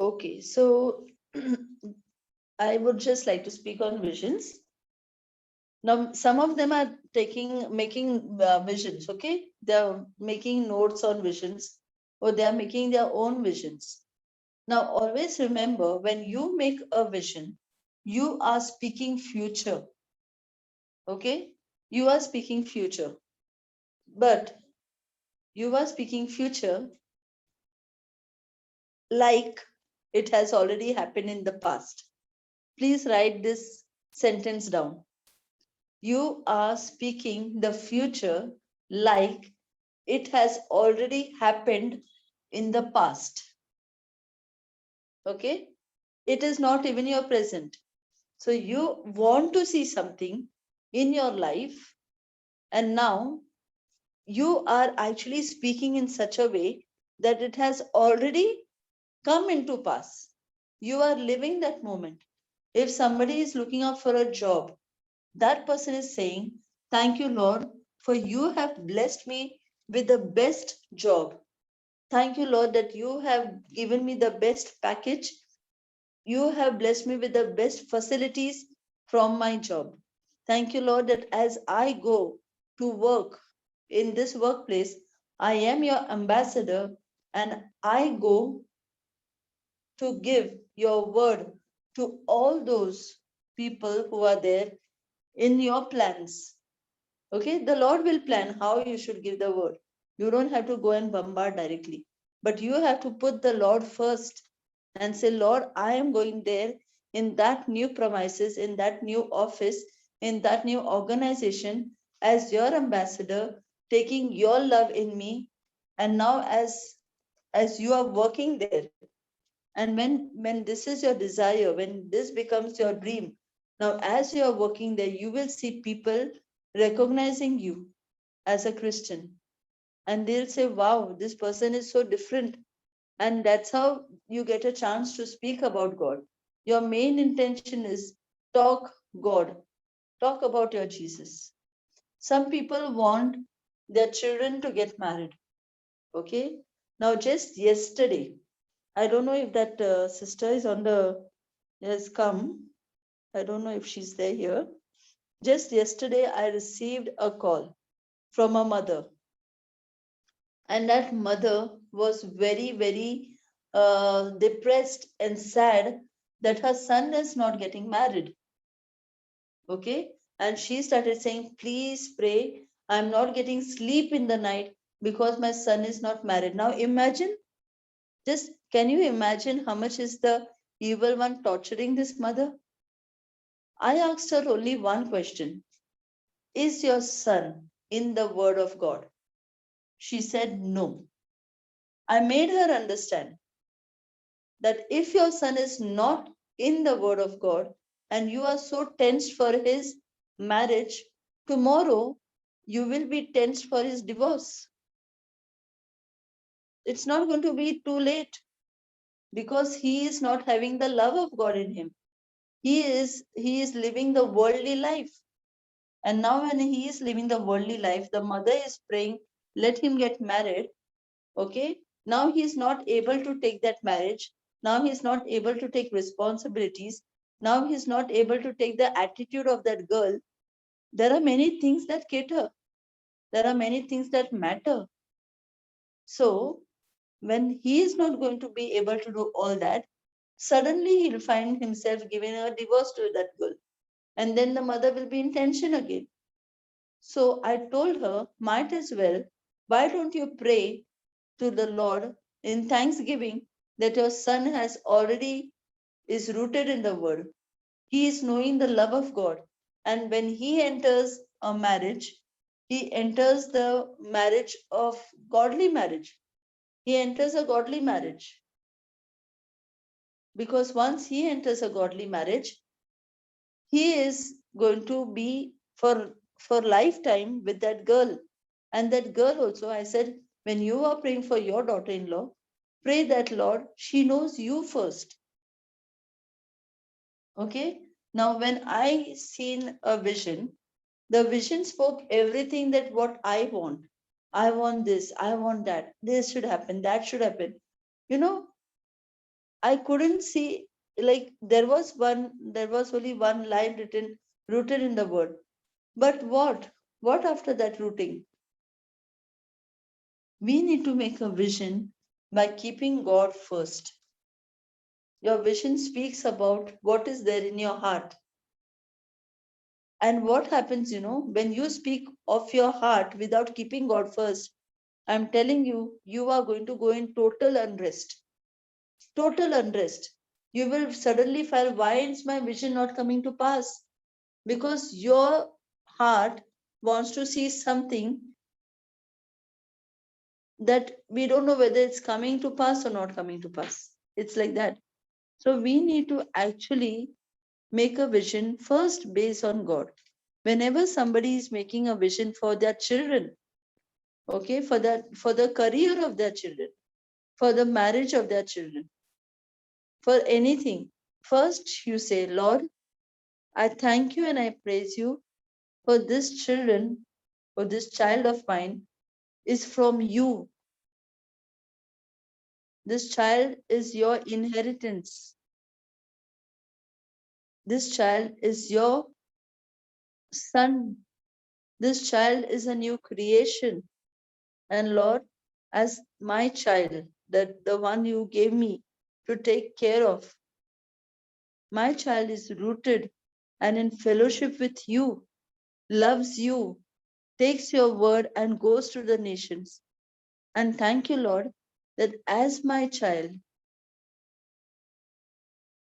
Okay, so I would just like to speak on visions. Now, some of them are making visions, okay? They're making notes on visions or they're making their own visions. Now, always remember when you make a vision, you are speaking future, okay? You are speaking future, but you are speaking future like it has already happened in the past. Please write this sentence down. You are speaking the future like it has already happened in the past. Okay? It is not even your present. So you want to see something in your life, and now you are actually speaking in such a way that it has already come into pass. You are living that moment. If somebody is looking out for a job, that person is saying, thank you, Lord, for you have blessed me with the best job. Thank you, Lord, that you have given me the best package. You have blessed me with the best facilities from my job. Thank you, Lord, that as I go to work in this workplace, I am your ambassador and I go to give your word to all those people who are there in your plans. Okay, the Lord will plan how you should give the word. You don't have to go and bombard directly, but you have to put the Lord first and say, Lord, I am going there in that new premises, in that new office, in that new organization as your ambassador, taking your love in me. And now as you are working there, and when this is your desire, when this becomes your dream, now as you are working there, you will see people recognizing you as a Christian. And they'll say, wow, this person is so different. And that's how you get a chance to speak about God. Your main intention is talk God, talk about your Jesus. Some people want their children to get married. Okay. Now, just yesterday, I don't know if that sister is on the has come. I don't know if she's there here. Just yesterday, I received a call from a mother, and that mother was very, very depressed and sad that her son is not getting married. Okay, and she started saying, "Please pray. I'm not getting sleep in the night because my son is not married." Now, imagine, just can you imagine how much is the evil one torturing this mother? I asked her only one question: is your son in the Word of God? She said no. I made her understand that if your son is not in the Word of God and you are so tensed for his marriage, tomorrow you will be tensed for his divorce. It's not going to be too late because he is not having the love of God in him. He is living the worldly life. And now when he is living the worldly life, the mother is praying, let him get married. Okay, now he is not able to take that marriage. Now he is not able to take responsibilities. Now he is not able to take the attitude of that girl. There are many things that cater. There are many things that matter. So when he is not going to be able to do all that, suddenly he'll find himself giving a divorce to that girl, and then the mother will be in tension again. So I told her, might as well, why don't you pray to the Lord in thanksgiving that your son has already is rooted in the word. He is knowing the love of God. And when he enters a marriage, he enters the marriage of godly marriage. He enters a godly marriage. Because once he enters a godly marriage, he is going to be for lifetime with that girl. And that girl also, I said, when you are praying for your daughter-in-law, pray that Lord, she knows you first. Okay. Now, when I seen a vision, the vision spoke everything that what I want. I want this, I want that, this should happen, that should happen. You know, I couldn't see, like there was only one line written, rooted in the word. But what? What after that rooting? We need to make a vision by keeping God first. Your vision speaks about what is there in your heart. And what happens, when you speak of your heart without keeping God first, I'm telling you, you are going to go in total unrest. Total unrest. You will suddenly feel, why is my vision not coming to pass? Because your heart wants to see something that we don't know whether it's coming to pass or not coming to pass. It's like that. So we need to actually make a vision first based on God. Whenever somebody is making a vision for their children, okay, for the career of their children, for the marriage of their children, for anything, first you say, Lord, I thank you and I praise you for this children, for this child of mine is from you. This child is your inheritance. This child is your son. This child is a new creation. And Lord, as my child, that the one you gave me to take care of, my child is rooted and in fellowship with you, loves you, takes your word and goes to the nations. And thank you, Lord, that as my child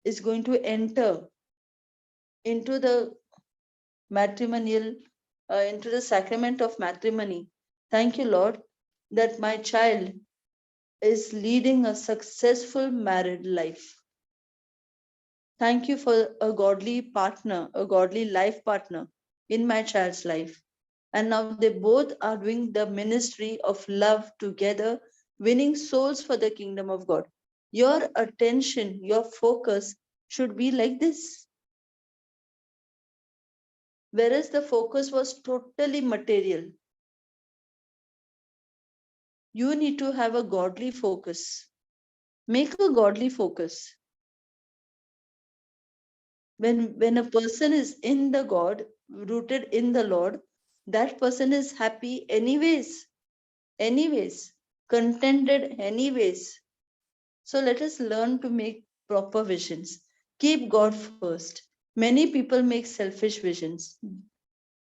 is going to enter into the matrimonial, into the sacrament of matrimony, thank you, Lord, that my child is leading a successful married life. Thank you for a godly partner, a godly life partner in my child's life. And now they both are doing the ministry of love together, winning souls for the kingdom of God. Your attention, your focus should be like this. Whereas the focus was totally material. You need to have a godly focus. Make a godly focus. When a person is in the God, rooted in the Lord, that person is happy anyways, contented anyways. So let us learn to make proper visions. Keep God first. Many people make selfish visions,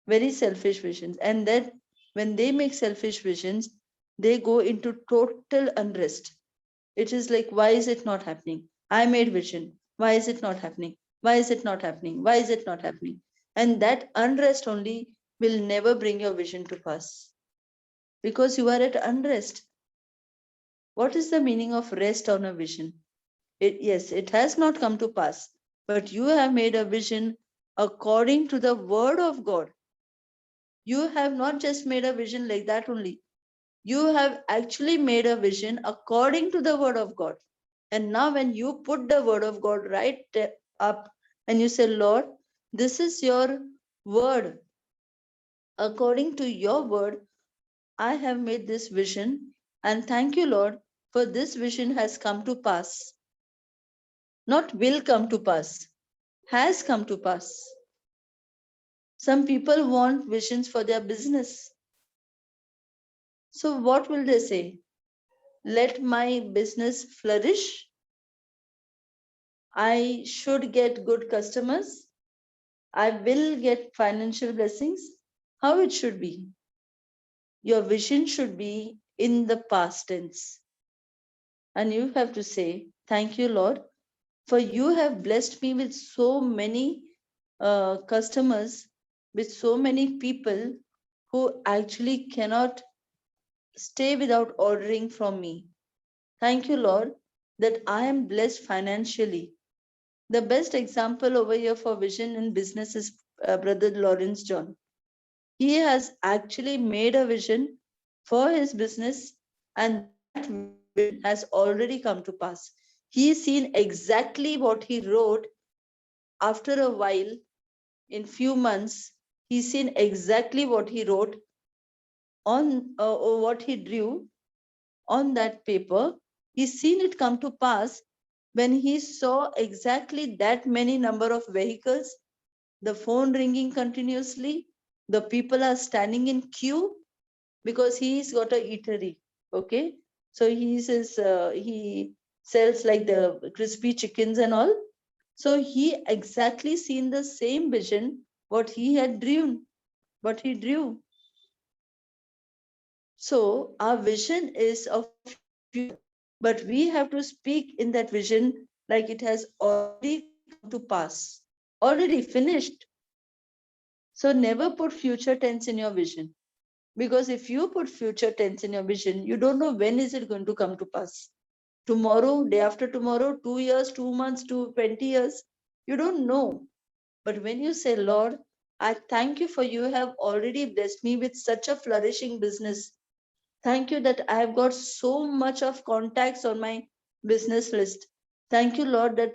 very selfish visions. And then when they make selfish visions, they go into total unrest. It is like, why is it not happening? I made vision. Why is it not happening? Why is it not happening? Why is it not happening? And that unrest only will never bring your vision to pass because you are at unrest. What is the meaning of rest on a vision? Yes, it has not come to pass, but you have made a vision according to the word of God. You have not just made a vision like that only. You have actually made a vision according to the word of God. And now, when you put the word of God right up and you say, Lord, this is your word. According to your word, I have made this vision. And thank you, Lord, for this vision has come to pass. Not will come to pass, has come to pass. Some people want visions for their business. So, what will they say? Let my business flourish. I should get good customers. I will get financial blessings. How it should be? Your vision should be in the past tense. And you have to say, thank you, Lord, for you have blessed me with so many customers, with so many people who actually cannot stay without ordering from me. Thank you, Lord, that I am blessed financially. The best example over here for vision in business is Brother Lawrence John. He has actually made a vision for his business, and that vision has already come to pass. He's seen exactly what he wrote. After a while, in few months, he's seen exactly what he wrote on or what he drew on that paper. He's seen it come to pass when he saw exactly that many number of vehicles, the phone ringing continuously, the people are standing in queue because he's got a eatery. Okay, so he says he sells like the crispy chickens and all. So he exactly seen the same vision what he had drew, what he drew. So our vision is of future, but we have to speak in that vision like it has already come to pass, already finished. So never put future tense in your vision, because if you put future tense in your vision, you don't know when is it going to come to pass. Tomorrow, day after tomorrow, 2 years, 2 months, 20 years, you don't know. But when you say, Lord, I thank you for you have already blessed me with such a flourishing business. Thank you that I have got so much of contacts on my business list. Thank you, Lord, that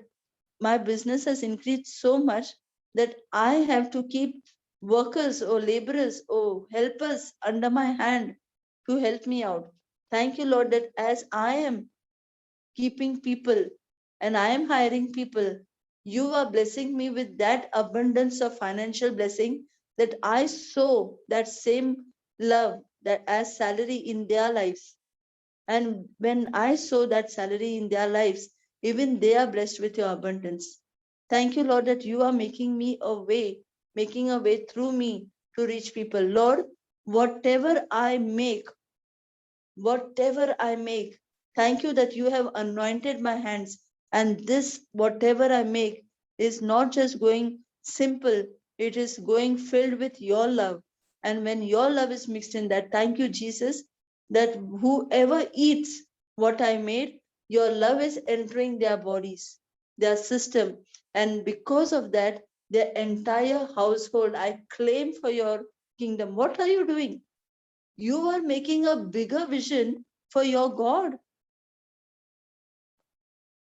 my business has increased so much that I have to keep workers or laborers or helpers under my hand to help me out. Thank you, Lord, that as I am keeping people and I am hiring people, you are blessing me with that abundance of financial blessing that I sow that same love that as salary in their lives. And when I sow that salary in their lives, even they are blessed with your abundance. Thank you, Lord, that you are making me a way, making a way through me to reach people. Lord, whatever I make, whatever I make, thank you that you have anointed my hands. And this, whatever I make, is not just going simple, it is going filled with your love. And when your love is mixed in that, thank you, Jesus, that whoever eats what I made, your love is entering their bodies, their system. And because of that, their entire household, I claim for your kingdom. What are you doing? You are making a bigger vision for your God.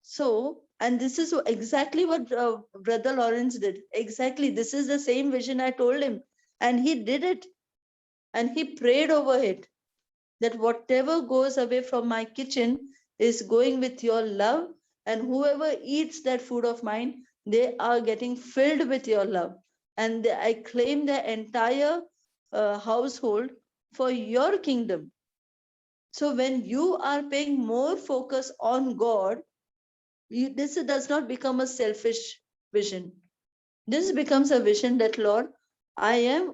So, and this is exactly what Brother Lawrence did. Exactly. This is the same vision I told him. And he did it. And he prayed over it that whatever goes away from my kitchen is going with your love. And whoever eats that food of mine, they are getting filled with your love. And I claim the entire household for your kingdom. So when you are paying more focus on God, this does not become a selfish vision. This becomes a vision that Lord, I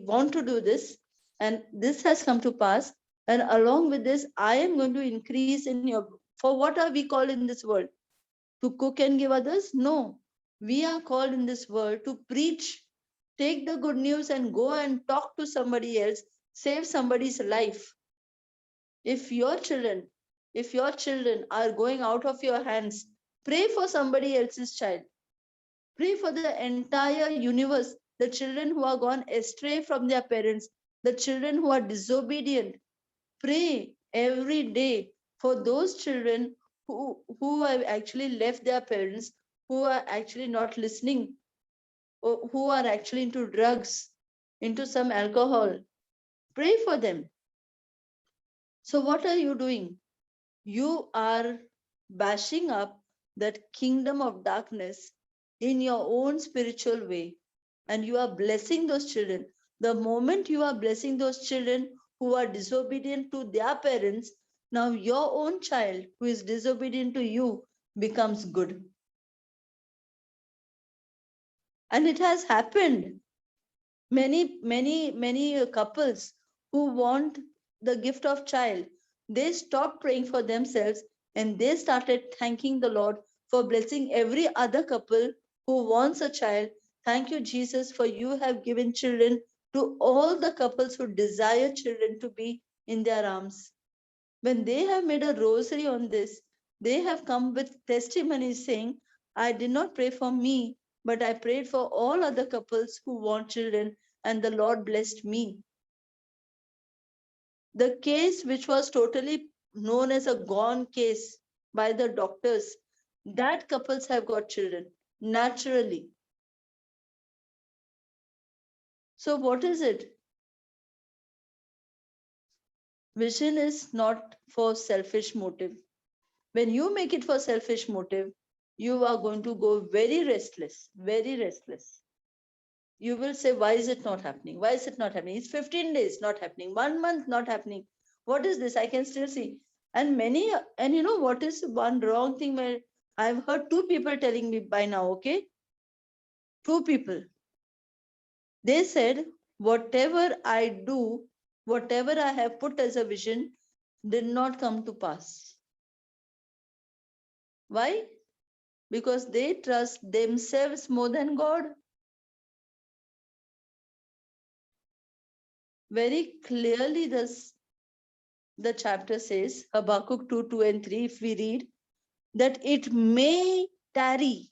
want to do this, and this has come to pass. And along with this, I am going to increase in your. For what are we called in this world? To cook and give others? No, we are called in this world to preach, take the good news, and go and talk to somebody else, save somebody's life. If your children, if your children are going out of your hands, pray for somebody else's child. Pray for the entire universe, the children who are gone astray from their parents, the children who are disobedient. Pray every day for those children who have actually left their parents, who are actually not listening, or who are actually into drugs, into some alcohol. Pray for them. So, what are you doing? You are bashing up that kingdom of darkness in your own spiritual way, and you are blessing those children. The moment you are blessing those children who are disobedient to their parents, now your own child who is disobedient to you becomes good. And it has happened. Many couples who want the gift of child, they stopped praying for themselves and they started thanking the Lord for blessing every other couple who wants a child. Thank you, Jesus, for you have given children to all the couples who desire children to be in their arms. When they have made a rosary on this, they have come with testimonies saying, I did not pray for me, but I prayed for all other couples who want children, and the Lord blessed me. The case, which was totally known as a gone case by the doctors, that couples have got children naturally. So, what is it? Vision is not for selfish motive. When you make it for selfish motive, you are going to go very restless, very restless. You will say, why is it not happening? Why is it not happening? It's 15 days not happening, 1 month not happening. What is this? I can still see. And you know what is one wrong thing where I've heard two people telling me by now, okay? Two people. They said, whatever I do, whatever I have put as a vision, did not come to pass. Why? Because they trust themselves more than God. Very clearly, the chapter says, Habakkuk 2, 2 and 3, if we read, that it may tarry,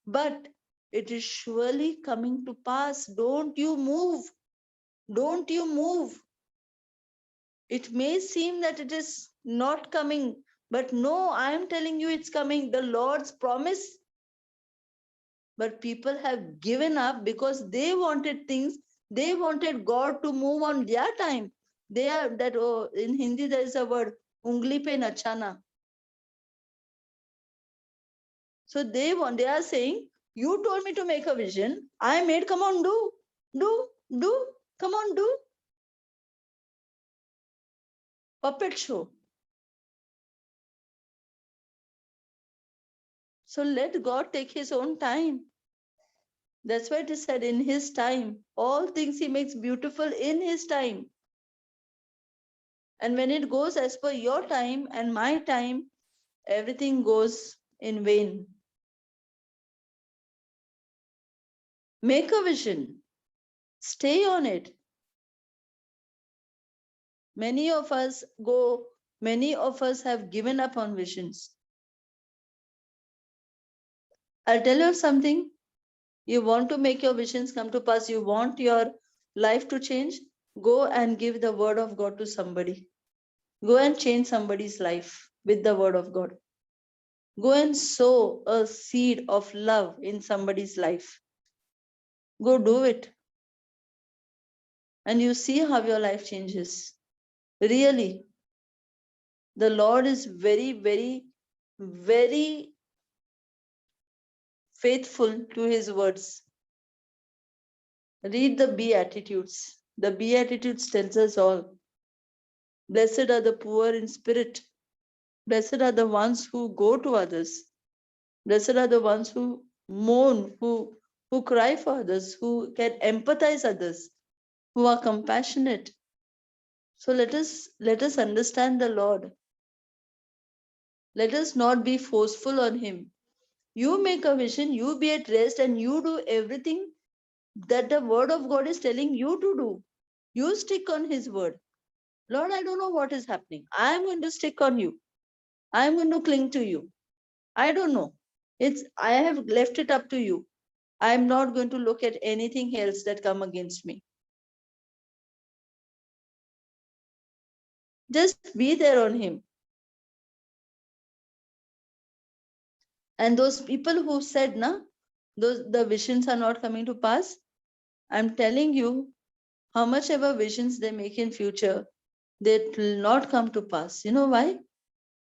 but it is surely coming to pass. Don't you move. Don't you move. It may seem that it is not coming, but no, I am telling you it's coming. The Lord's promise. But people have given up because they wanted things. They wanted God to move on their time. They are that, oh, in Hindi there is a word, ungli pe nachana. So they are saying, you told me to make a vision. I made, come on, do, come on, do. Puppet show. So let God take his own time. That's why it is said, in his time. All things he makes beautiful in his time. And when it goes as per your time and my time, everything goes in vain. Make a vision. Stay on it. Many of us have given up on visions. I'll tell you something. You want to make your visions come to pass, you want your life to change, go and give the word of God to somebody. Go and change somebody's life with the word of God. Go and sow a seed of love in somebody's life. Go do it. And you see how your life changes. Really, the Lord is very, very, very faithful to his words. Read the Beatitudes. The Beatitudes tells us all. Blessed are the poor in spirit. Blessed are the ones who go to others. Blessed are the ones who mourn, who cry for others, who can empathize others, who are compassionate. So let us understand the Lord. Let us not be forceful on him. You make a vision, you be at rest, and you do everything that the word of God is telling you to do. You stick on his word. Lord, I don't know what is happening. I am going to stick on you. I am going to cling to you. I don't know. I have left it up to you. I am not going to look at anything else that come against me. Just be there on him. And those people who said, the visions are not coming to pass, I'm telling you, how much ever visions they make in future, they will not come to pass. You know why?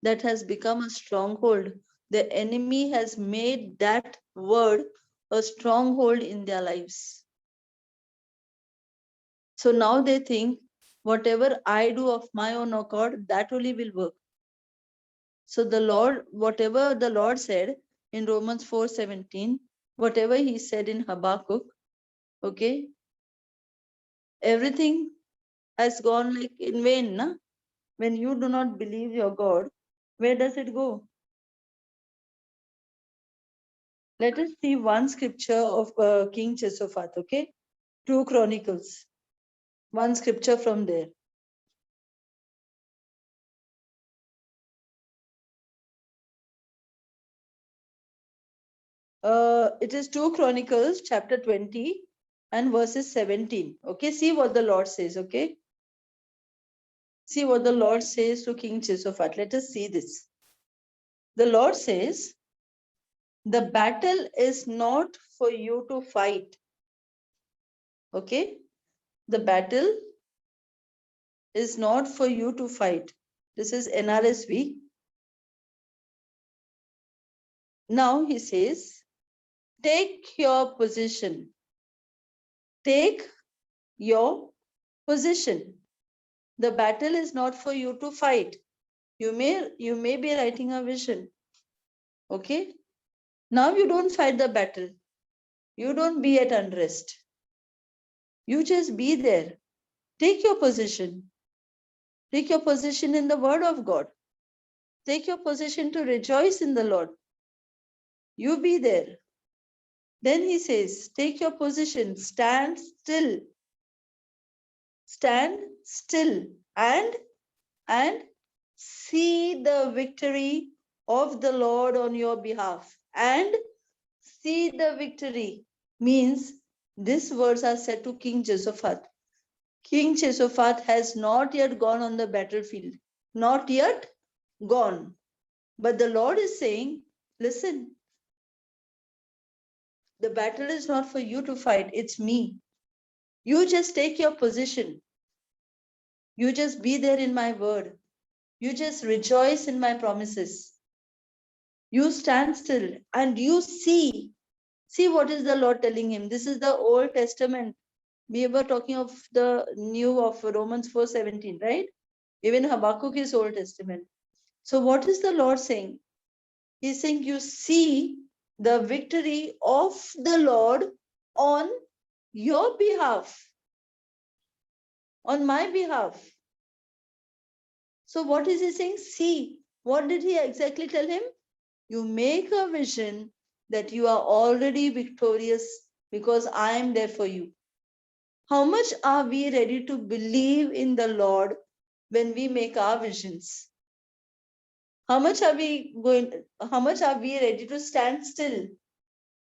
That has become a stronghold. The enemy has made that word a stronghold in their lives. So now they think, whatever I do of my own accord, that only will work. So the Lord, whatever the Lord said in Romans 4:17, whatever he said in Habakkuk, okay, everything has gone like in vain. Na? When you do not believe your God, where does it go? Let us see one scripture of King Jehoshaphat, okay? 2 Chronicles. One scripture from there. It is 2 Chronicles chapter 20 and verses 17. Okay, see what the Lord says, okay? See what the Lord says to King Jehoshaphat. Let us see this. The Lord says, the battle is not for you to fight. Okay? The battle is not for you to fight. This is NRSV. Now he says, take your position. Take your position. The battle is not for you to fight. You may be writing a vision. Okay? Now you don't fight the battle. You don't be at unrest. You just be there. Take your position. Take your position in the word of God. Take your position to rejoice in the Lord. You be there. Then he says, take your position, stand still. Stand still and see the victory of the Lord on your behalf. And see the victory means these words are said to King Jehoshaphat. King Jehoshaphat has not yet gone on the battlefield, not yet gone. But the Lord is saying, listen, the battle is not for you to fight, it's me. You just take your position. You just be there in my word. You just rejoice in my promises. You stand still and you see. See what is the Lord telling him. This is the Old Testament. We were talking of the new of Romans 4:17, right? Even Habakkuk is Old Testament. So what is the Lord saying? He's saying you see the victory of the Lord on your behalf, on my behalf. So what is he saying? See, what did he exactly tell him? You make a vision that you are already victorious because I am there for you. How much are we ready to believe in the Lord when we make our visions? How much are we ready to stand still?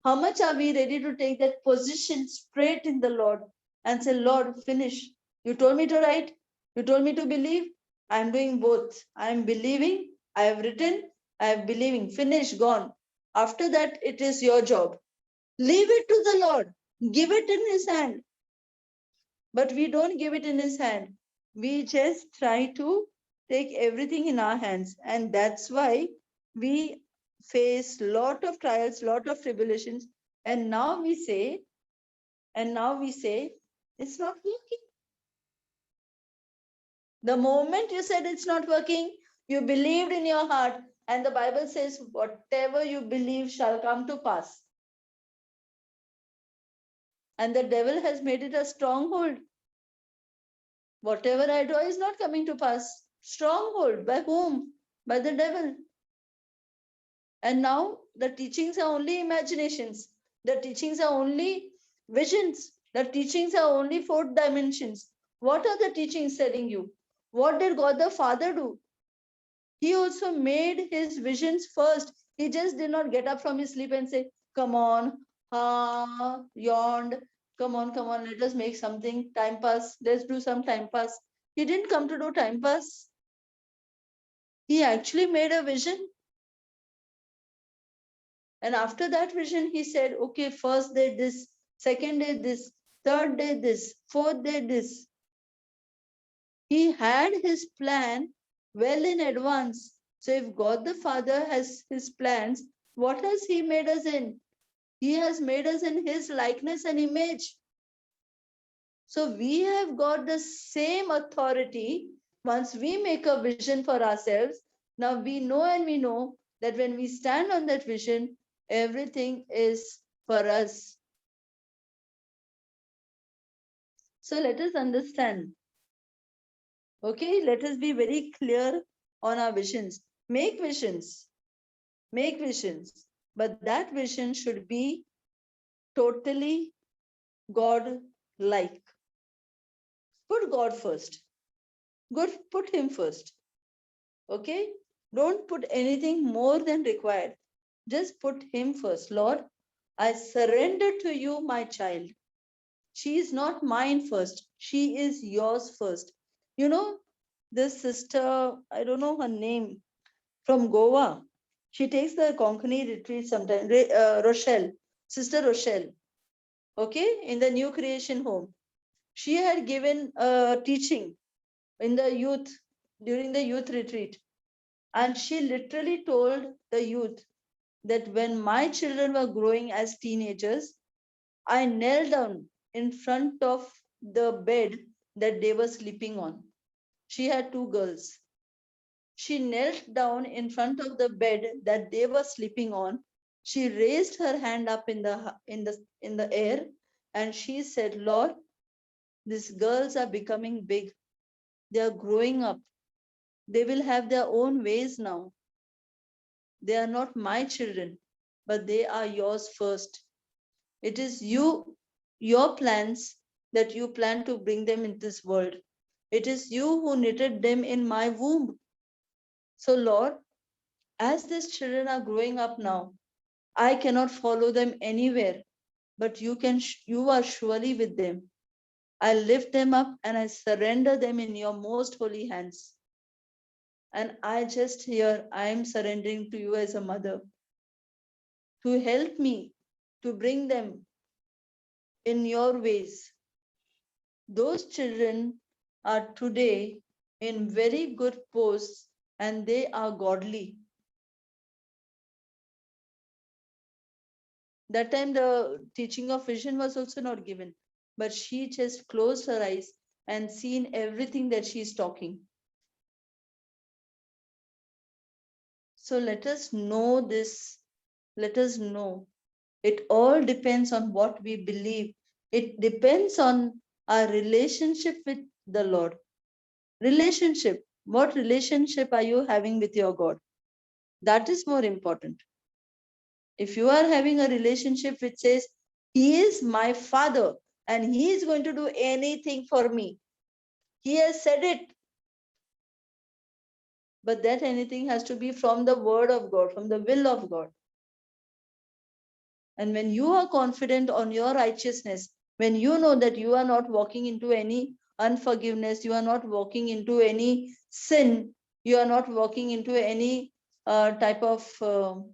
How much are we ready to take that position straight in the Lord and say, Lord, finish. You told me to write. You told me to believe. I'm doing both. I'm believing. I have written. I am believing. Finish, gone. After that, it is your job. Leave it to the Lord. Give it in his hand. But we don't give it in his hand. We just try to take everything in our hands. And that's why we face lot of trials, lot of tribulations. And now we say, it's not working. The moment you said it's not working, you believed in your heart. And the Bible says, whatever you believe shall come to pass. And the devil has made it a stronghold. Whatever I do is not coming to pass. Stronghold. By whom? By the devil. And now the teachings are only imaginations. The teachings are only visions. The teachings are only fourth dimensions. What are the teachings telling you? What did God the Father do? He also made his visions first. He just did not get up from his sleep and say, come on, yawned. Come on, let us make something. Time pass. Let's do some time pass. He didn't come to do time pass. He actually made a vision. And after that vision, he said, okay, first day this, second day this, third day this, fourth day this. He had his plan well in advance. So if God the Father has his plans, what has he made us in? He has made us in his likeness and image. So we have got the same authority once we make a vision for ourselves. Now we know that when we stand on that vision, everything is for us. So let us understand. Okay, let us be very clear on our visions. Make visions. Make visions. But that vision should be totally God-like. Put God first. Put him first. Okay? Don't put anything more than required. Just put him first. Lord, I surrender to you, my child. She is not mine first. She is yours first. You know, this sister, I don't know her name, from Goa. She takes the Konkani retreat sometimes. Rochelle, Sister Rochelle, okay, in the New Creation Home. She had given a teaching in the youth during the youth retreat. And she literally told the youth that when my children were growing as teenagers, I knelt down in front of the bed that they were sleeping on. She had two girls. She knelt down in front of the bed that they were sleeping on. She raised her hand up in the air, and she said, Lord, these girls are becoming big. They are growing up. They will have their own ways now. They are not my children, but they are yours first. It is your plans that you plan to bring them in this world. It is you who knitted them in my womb. So, Lord, as these children are growing up now, I cannot follow them anywhere, but you are surely with them. I lift them up and I surrender them in your most holy hands. And I just here, I am surrendering to you as a mother to help me to bring them in your ways. Those children are today in very good posts and they are godly. That time the teaching of vision was also not given, but she just closed her eyes and seen everything that she is talking. So let us know this. Let us know. It all depends on what we believe. It depends on our relationship with the Lord. Relationship. What relationship are you having with your God? That is more important. If you are having a relationship which says, He is my Father and He is going to do anything for me, He has said it. But that anything has to be from the Word of God, from the will of God. And when you are confident on your righteousness, when you know that you are not walking into any unforgiveness, you are not walking into any sin, you are not walking into any type of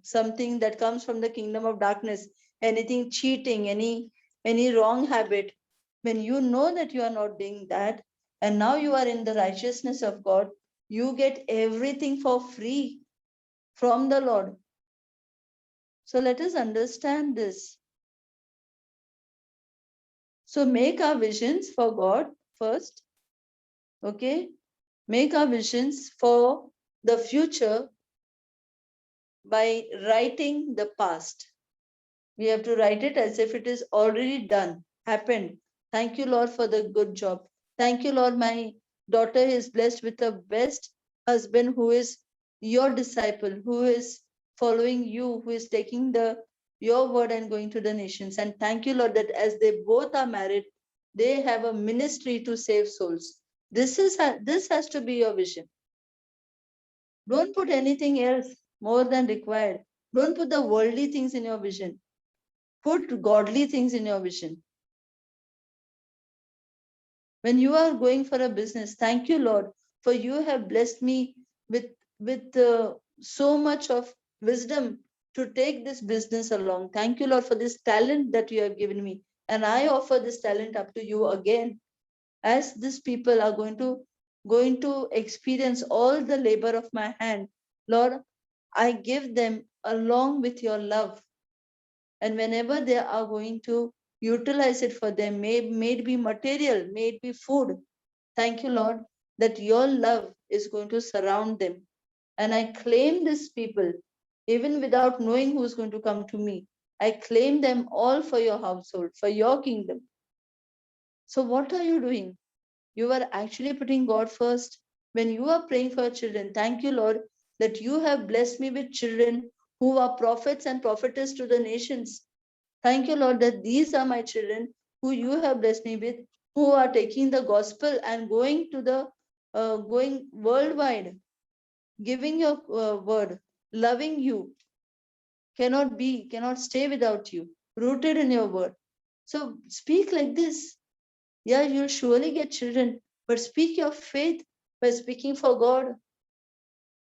something that comes from the kingdom of darkness, anything cheating, any wrong habit, when you know that you are not doing that, and now you are in the righteousness of God, you get everything for free from the Lord. So let us understand this. So make our visions for God first. Okay. Make our visions for the future by writing the past. We have to write it as if it is already done, happened. Thank you, Lord, for the good job. Thank you, Lord. My daughter is blessed with the best husband who is your disciple, who is following you, who is taking your word and going to the nations. And thank you, Lord, that as they both are married, they have a ministry to save souls. This has to be your vision. Don't put anything else more than required. Don't put the worldly things in your vision. Put godly things in your vision. When you are going for a business, thank you, Lord, for you have blessed me with so much of wisdom to take this business along. Thank you, Lord, for this talent that you have given me. And I offer this talent up to you again. As these people are going to experience all the labor of my hand, Lord, I give them along with your love. And whenever they are going to utilize it for them, may it be material, may it be food, thank you, Lord, that your love is going to surround them. And I claim these people, even without knowing who's going to come to me. I claim them all for your household, for your kingdom. So, what are you doing? You are actually putting God first. When you are praying for children, thank you, Lord, that you have blessed me with children who are prophets and prophetess to the nations. Thank you, Lord, that these are my children who you have blessed me with, who are taking the gospel and going worldwide, giving your word, loving you, cannot stay without you, rooted in your word. So speak like this. Yeah, you'll surely get children, but speak your faith by speaking for God.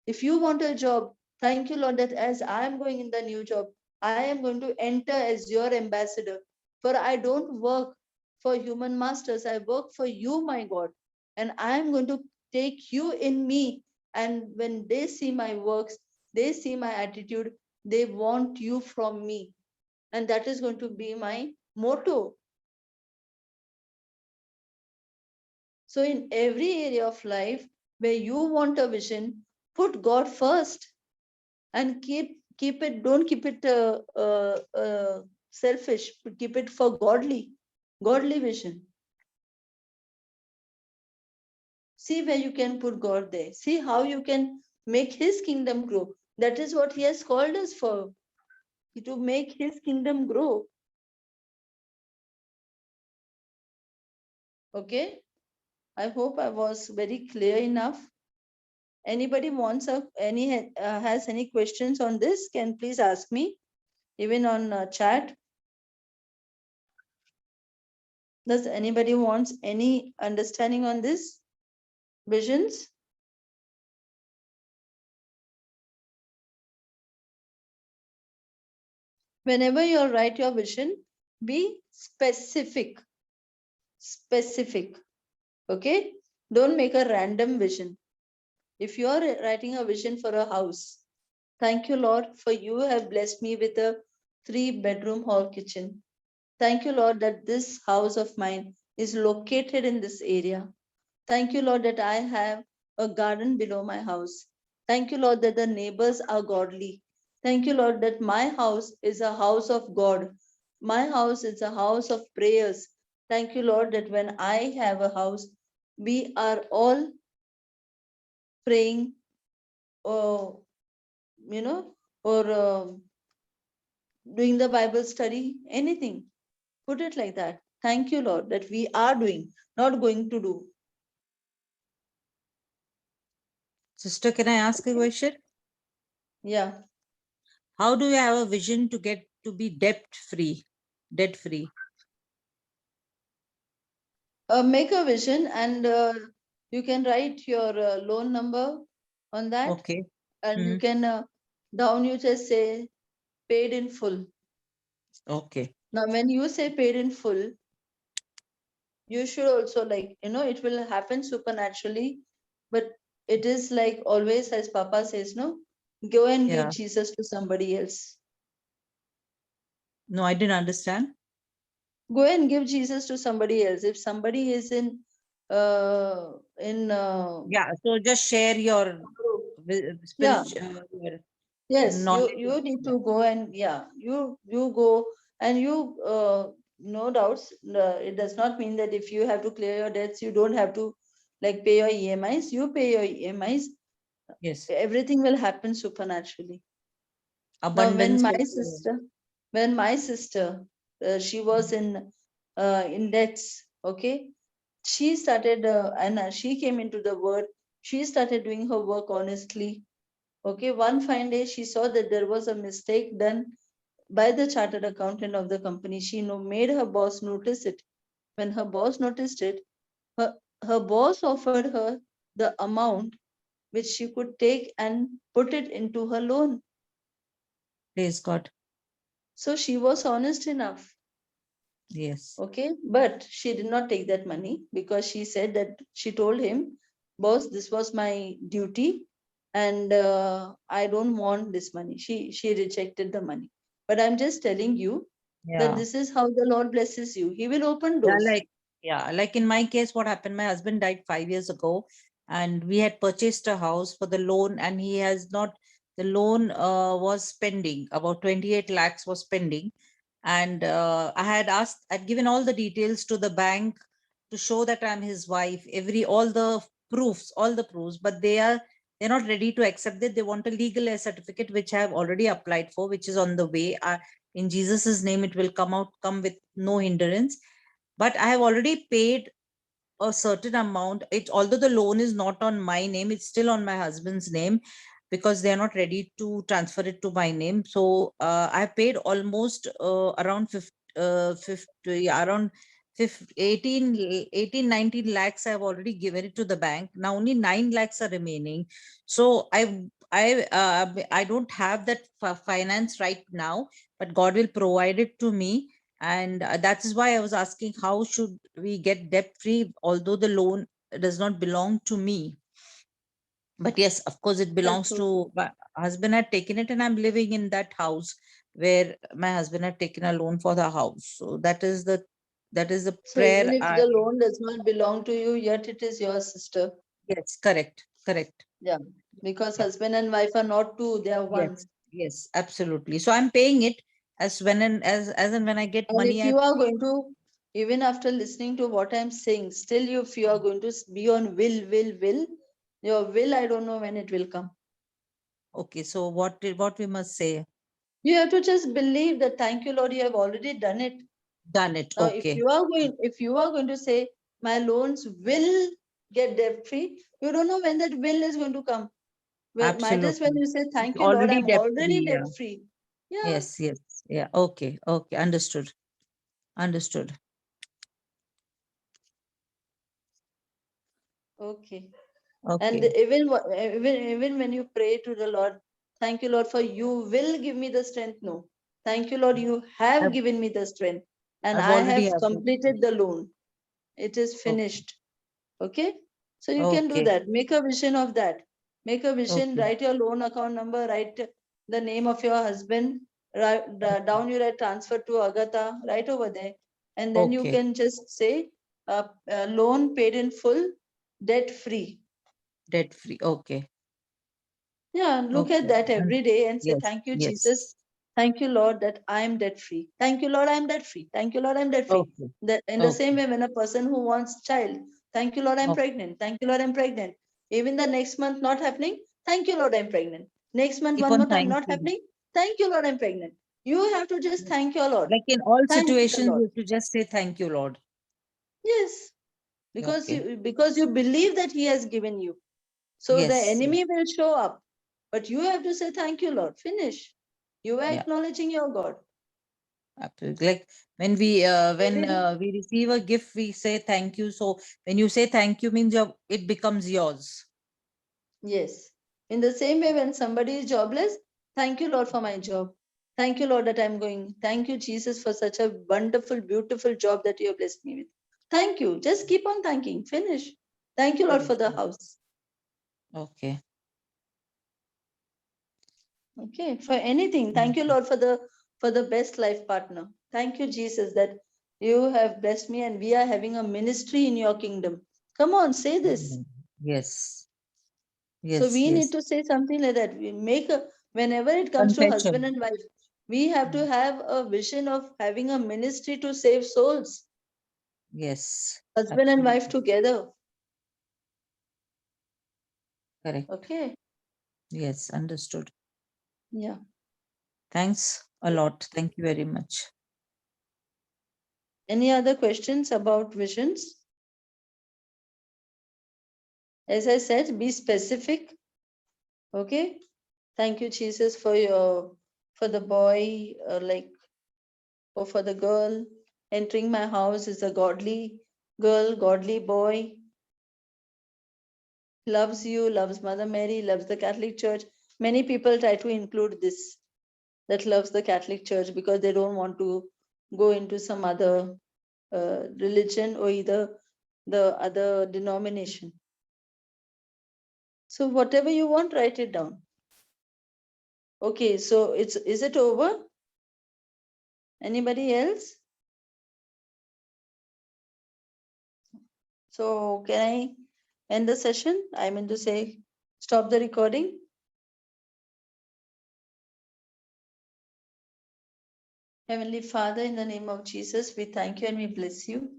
If you want a job, thank you, Lord, that as I am going in the new job, I am going to enter as your ambassador. For I don't work for human masters, I work for you, my God. And I am going to take you in me, and when they see my works, they see my attitude, they want you from me, and that is going to be my motto. So in every area of life where you want a vision, put God first, and keep it, don't keep it selfish, but keep it for godly vision. See where you can put God there. See how you can make his kingdom grow. That is what he has called us for, to make his kingdom grow. Okay, I hope I was very clear enough. Anybody wants has any questions on this, can please ask me, even on chat. Does anybody wants any understanding on this visions? Whenever you write your vision, be specific. Okay, don't make a random vision. If you are writing a vision for a house, thank you, Lord, for you have blessed me with a 3-bedroom hall kitchen. Thank you, Lord, that this house of mine is located in this area. Thank you, Lord, that I have a garden below my house. Thank you, Lord, that the neighbors are godly. Thank you, Lord, that my house is a house of God. My house is a house of prayers. Thank you, Lord, that when I have a house, we are all praying, or, or doing the Bible study, anything. Put it like that. Thank you, Lord, that we are doing, not going to do. Sister, can I ask a question? Yeah. How do you have a vision to get to be debt free? Make a vision, and you can write your loan number on that, Okay. and you Mhm. can down you just say paid in full. Okay. Now when you say paid in full, you should also, like, it will happen supernaturally, but it is like always, as Papa says, no, go and give Yeah. Jesus to somebody else. No, I didn't understand. Go and give Jesus to somebody else. If somebody is in Yeah. So just share your yeah, spiritual yes, knowledge. you need Yeah. to go, and yeah, you go, and you no doubts. It does not mean that if you have to clear your debts, you don't have to, like, pay your EMIs. You pay your EMIs. Yes. Everything will happen supernaturally. Now, Abundance will flow. when my sister, she was in debts. Okay, she started, and she came into the word. She started doing her work honestly. Okay, one fine day she saw that there was a mistake done by the chartered accountant of the company. She made her boss notice it. When her boss noticed it, her, her boss offered her the amount which she could take and put it into her loan. Praise God. So she was honest enough. Yes. Okay, but she did not take that money, because she said that she told him, boss, this was my duty, and I don't want this money. She rejected the money. But I'm just telling you that Yeah. this is how the Lord blesses you. He will open Yeah, doors. like in my case, what happened? My husband died 5 years ago, and we had purchased a house for the loan, and he has not. The loan was pending. About 28 lakhs was pending, and I'd given all the details to the bank to show that I'm his wife. All the proofs, but they're not ready to accept it. They want a legal aid certificate, which I have already applied for, which is on the way. In Jesus's name, it will come with no hindrance, but I have already paid a certain amount. It Although the loan is not on my name, it's still on my husband's name, because they are not ready to transfer it to my name. So I paid almost around 50, 50 yeah, around 15, 18 19 lakhs. I have already given it to the bank. Now only 9 lakhs are remaining. So I don't have that finance right now, but God will provide it to me. And that is why I was asking, how should we get debt free, although the loan does not belong to me? But yes, of course, it belongs so to my husband had taken it, and I'm living in that house where my husband had taken a loan for the house. So that is the so even prayer. if the loan does not belong to you, yet it is your sister. Yes, correct, correct. Yeah. Because Yeah. husband and wife are not two, they are one. Yes, yes, absolutely. So I'm paying it as when and as and when I get And money, if I you are going to, even after listening to what I'm saying, still if you are going to be on will, your will, I don't know when it will come. okay. So what we must say? You have to just believe that, thank you, Lord, you have already done it. Done it. Now, Okay. if you are going to say, my loans will get debt free, you don't know when that will is going to come. Well, might as well Absolutely. you say, It's thank you, Lord, already I'm debt already free. debt Yeah. free. Yeah. Yes, yes. Yeah. Okay. Okay. Understood. Understood. Okay. And Okay. even when you pray to the Lord, thank you, Lord, for you will give me the strength. No. Thank you, Lord, you have I've given me the strength. And I've I already have have it. completed the loan. It is Okay. finished. Okay. So you can do Okay. that. Make a vision of that. Make a vision, Okay. write your loan account number, write the name of your husband, down you write transfer to Agatha, right over there. And then you Okay. can just say loan paid in full, debt free. Debt free. Okay. Yeah, look at Okay. that every day and say, Yes. thank you, Jesus. Yes. Thank you, Lord, that I am debt free. Thank you, Lord, I am debt free. Thank you, Lord, I'm debt free. Okay. That in the same Okay. way, when a person who wants child, thank you, Lord, I'm Okay. pregnant. Thank you, Lord, I'm pregnant. Even the next month not happening, thank you, Lord, I'm pregnant. Next month, Keep one on more time not thanking. happening, thank you, Lord, I'm pregnant. You have to just thank your Lord. Like in all Thank the situations, Lord. you have to just say thank you, Lord. Yes, Okay. because you believe that He has given you. So the Yes. enemy will show up, but you have to say, thank you, Lord. Finish. You are Yeah. acknowledging your God. Absolutely. Like when Even, we receive a gift, we say thank you. So when you say thank you, means it becomes yours. yes. In the same way, when somebody is jobless, thank you, Lord, for my job. Thank you, Lord, that I'm going. Thank you, Jesus, for such a wonderful, beautiful job that you have blessed me with. Thank you. Just keep on thanking. Finish. Thank you, Lord, for Finish. the house. Okay. Okay. For anything. Thank you, Lord, for the best life partner. Thank you, Jesus, that you have blessed me and we are having a ministry in your kingdom. Come on, say this. Mm. Yes. So Yes. we need Yes. to say something like that. We make a, whenever it comes to husband Confession. and wife, we have to have a vision of having a ministry to save souls, Yes. husband and wife Absolutely. together. Correct. Okay. Yes. Understood. Yeah. Thanks a lot. Thank you very much. Any other questions about visions? As I said, be specific. Okay. Thank you, Jesus, for the boy, or for the girl entering my house is a godly girl, godly boy, loves you, loves Mother Mary, loves the Catholic Church. Many people try to include this, that loves the Catholic Church, because they don't want to go into some other religion or either the other denomination. So whatever you want, write it down. Okay, so is it over? Anybody else? So can I end the session? I mean to say, stop the recording. Heavenly Father, in the name of Jesus, we thank you and we bless you.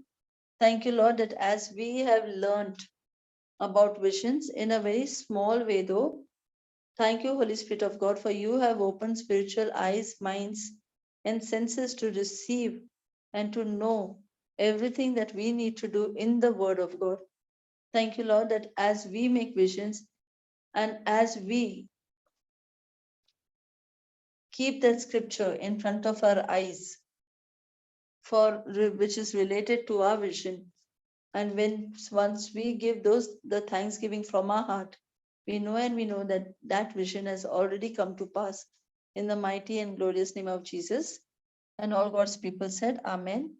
Thank you, Lord, that as we have learned about visions in a very small way, though, thank you, Holy Spirit of God, for you have opened spiritual eyes, minds, and senses to receive and to know everything that we need to do in the Word of God. Thank you, Lord, that as we make visions and as we keep that scripture in front of our eyes, which is related to our vision, and when once we give those the thanksgiving from our heart, we know and we know that that vision has already come to pass in the mighty and glorious name of Jesus. And all God's people said, Amen,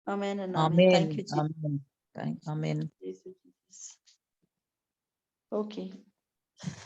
Amen, and Amen. Thank you, Amen. Jesus. Amen. Amen. Okay.